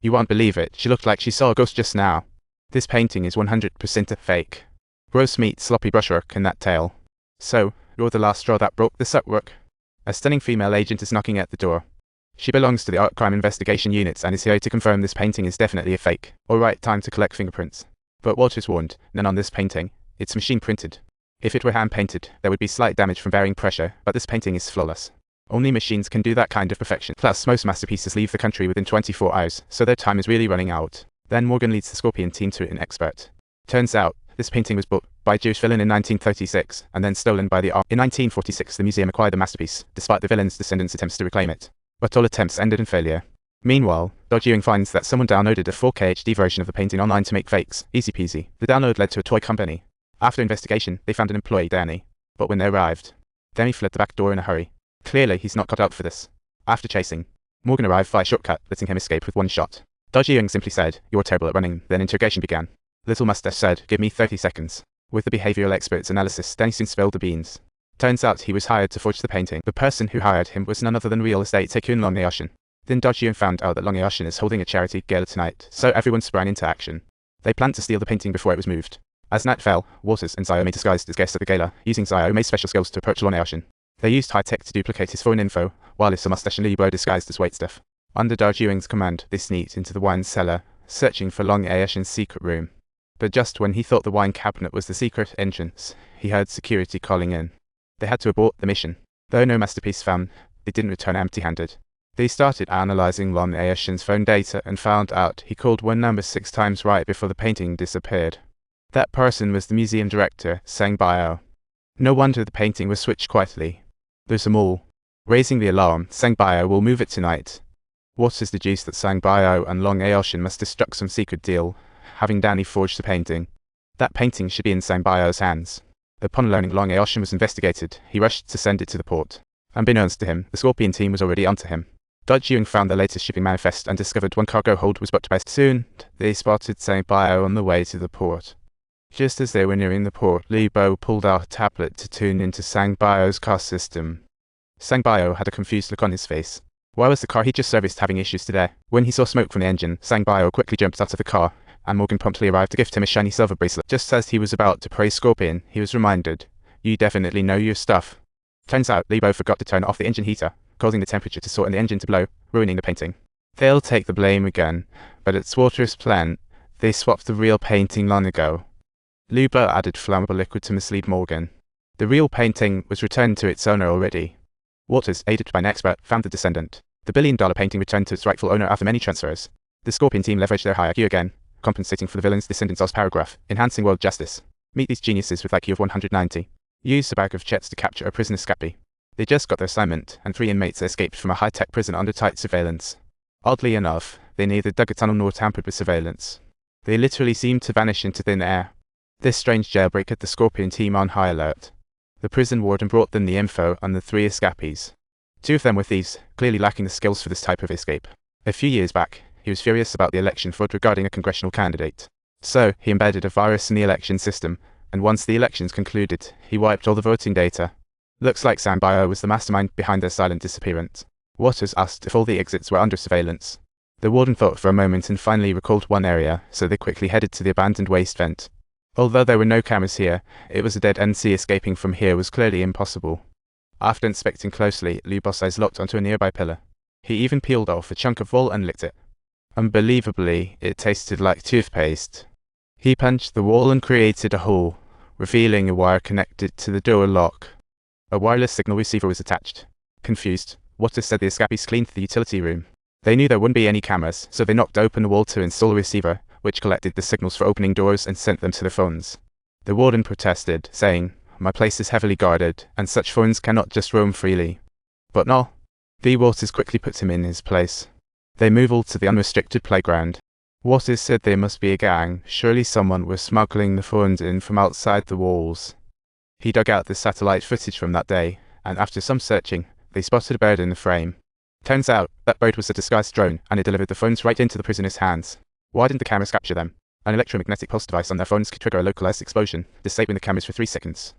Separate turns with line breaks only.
You won't believe it, she looked like she saw a ghost just now. This painting is 100% a fake. Gross meat sloppy brushwork in that tail. So, you're the last straw that broke this artwork. A stunning female agent is knocking at the door. She belongs to the Art Crime Investigation Units and is here to confirm this painting is definitely a fake. Alright, time to collect fingerprints. But Walters warned, none on this painting. It's machine printed. If it were hand painted, there would be slight damage from varying pressure, but this painting is flawless. Only machines can do that kind of perfection. Plus, most masterpieces leave the country within 24 hours, so their time is really running out. Then Morgan leads the Scorpion team to an expert. Turns out, this painting was bought by a Jewish villain in 1936, and then stolen by the art. In 1946, the museum acquired the masterpiece, despite the villain's descendants' attempts to reclaim it. But all attempts ended in failure. Meanwhile, Ewing finds that someone downloaded a 4K HD version of the painting online to make fakes. Easy peasy. The download led to a toy company. After investigation, they found an employee, Danny. But when they arrived, Danny fled the back door in a hurry. Clearly, he's not cut out for this. After chasing, Morgan arrived via shortcut, letting him escape with one shot. Ewing simply said, "You're terrible at running." Then interrogation began. Little Mustache said, "Give me 30 seconds. With the behavioral expert's analysis, Danny soon spilled the beans. Turns out he was hired to forge the painting. The person who hired him was none other than real estate tycoon Long Eoshin. Then Ewing found out that Long Eoshin is holding a charity gala tonight, so everyone sprang into action. They planned to steal the painting before it was moved. As night fell, Waters and Zio made disguised as guests at the gala, using Zio made special skills to approach Long Eoshin. They used high-tech to duplicate his phone info, while Little Mustache and Lee were disguised as waitstaff. Under Ewing's command, they sneaked into the wine cellar, searching for Long Eoshin's secret room. But just when he thought the wine cabinet was the secret entrance, he heard security calling in. They had to abort the mission. Though no masterpiece found, they didn't return empty-handed. They started analyzing Long Eoshin's phone data and found out he called one number 6 times right before the painting disappeared. That person was the museum director, Sang Bio. No wonder the painting was switched quietly. There's a mall. Raising the alarm, Sang Bio will move it tonight. Waters deduced that Sang Bio and Long Eoshin must have struck some secret deal, having Danny forge the painting. That painting should be in Sang Bio's hands. Upon learning Long Eoshin was investigated, he rushed to send it to the port. Unbeknownst to him, the Scorpion team was already onto him. Ewing found the latest shipping manifest and discovered one cargo hold was booked by. Soon, they spotted Sang Bio on the way to the port. Just as they were nearing the port, Lebo pulled out a tablet to tune into Sang Bio's car system. Sang Bio had a confused look on his face. Why was the car he just serviced having issues today? When he saw smoke from the engine, Sang Bio quickly jumped out of the car, and Morgan promptly arrived to gift him a shiny silver bracelet. Just as he was about to praise Scorpion, he was reminded, "You definitely know your stuff." Turns out, Lebo forgot to turn off the engine heater, causing the temperature to soar and the engine to blow, ruining the painting. They'll take the blame again, but it's Waters' plan. They swapped the real painting long ago. Lebo added flammable liquid to mislead Morgan. The real painting was returned to its owner already. Waters, aided by an expert, found the descendant. The billion-dollar painting returned to its rightful owner after many transfers. The Scorpion team leveraged their high IQ again, compensating for the villain's descendant's Oz paragraph, enhancing world justice. Meet these geniuses with IQ of 190. Use a bag of jets to capture a prisoner Scappy. They just got their assignment, and 3 inmates escaped from a high-tech prison under tight surveillance. Oddly enough, they neither dug a tunnel nor tampered with surveillance. They literally seemed to vanish into thin air. This strange jailbreak had the Scorpion team on high alert. The prison warden brought them the info on the 3 escapees. 2 of them were thieves, clearly lacking the skills for this type of escape. A few years back, he was furious about the election fraud regarding a congressional candidate. So, he embedded a virus in the election system, and once the elections concluded, he wiped all the voting data. Looks like Sang Bio was the mastermind behind their silent disappearance. Waters asked if all the exits were under surveillance. The warden thought for a moment and finally recalled one area, so they quickly headed to the abandoned waste vent. Although there were no cameras here, it was a dead end, so escaping from here was clearly impossible. After inspecting closely, Lubos' eyes locked onto a nearby pillar. He even peeled off a chunk of wall and licked it. Unbelievably, it tasted like toothpaste. He punched the wall and created a hole, revealing a wire connected to the door lock. A wireless signal receiver was attached. Confused, Waters said the escapees cleaned the utility room. They knew there wouldn't be any cameras, so they knocked open the wall to install a receiver, which collected the signals for opening doors and sent them to their phones. The warden protested, saying, "My place is heavily guarded, and such phones cannot just roam freely." But no. The Waters quickly put him in his place. They moved all to the unrestricted playground. Waters said they must be a gang. Surely someone was smuggling the phones in from outside the walls. He dug out the satellite footage from that day, and after some searching, they spotted a bird in the frame. Turns out, that bird was a disguised drone, and it delivered the phones right into the prisoner's hands. Why didn't the cameras capture them? An electromagnetic pulse device on their phones could trigger a localized explosion, disabling the cameras for 3 seconds.